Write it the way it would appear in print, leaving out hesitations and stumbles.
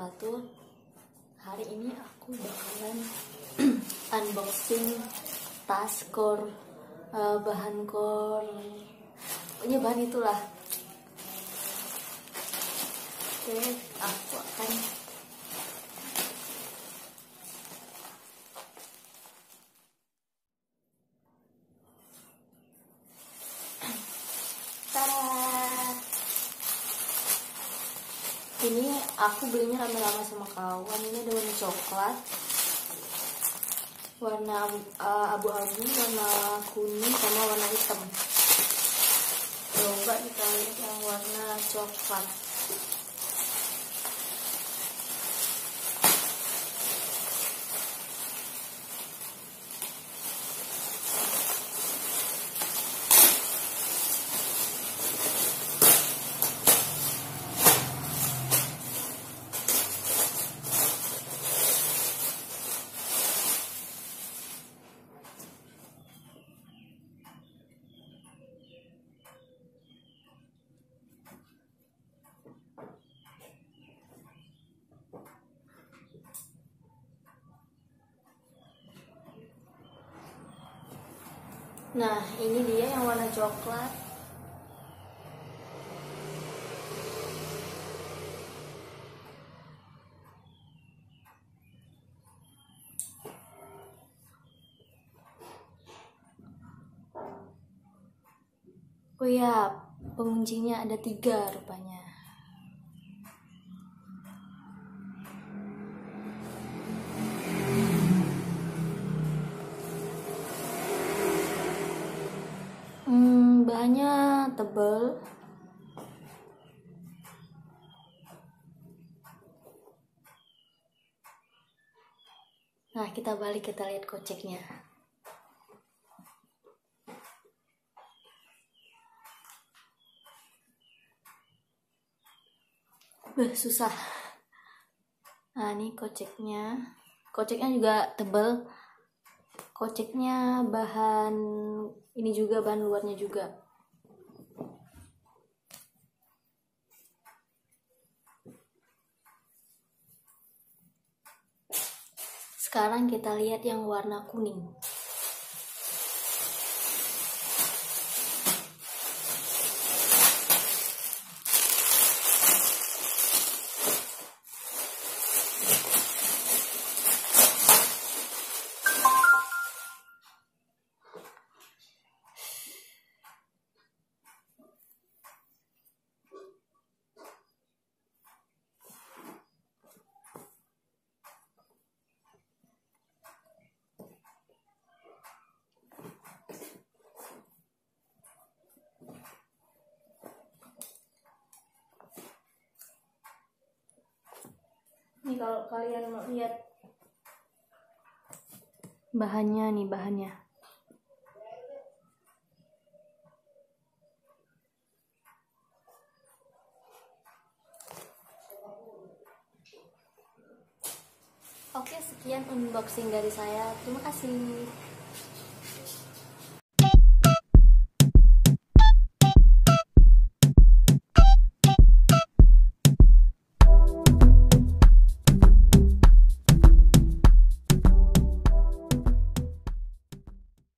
wabarakatuh. Hari ini aku bakalan unboxing tas bahan pokoknya bahan itulah. Oke, aku akan ini aku belinya rame-rame sama kawan. Ini ada warna coklat, warna abu-abu, warna kuning, sama warna hitam. Coba kita lihat yang warna coklat. Nah, ini dia yang warna coklat. Oh ya, penguncinya ada 3 rupanya. Bahannya tebal. Nah, kita balik, kita lihat koceknya. Susah. Nah, ini koceknya. Koceknya juga tebal. Koceknya bahan ini juga, bahan luarnya juga. Sekarang kita lihat yang warna kuning. Nih, kalau kalian mau lihat bahannya nih, bahannya. Oke, sekian unboxing dari saya. Terima kasih.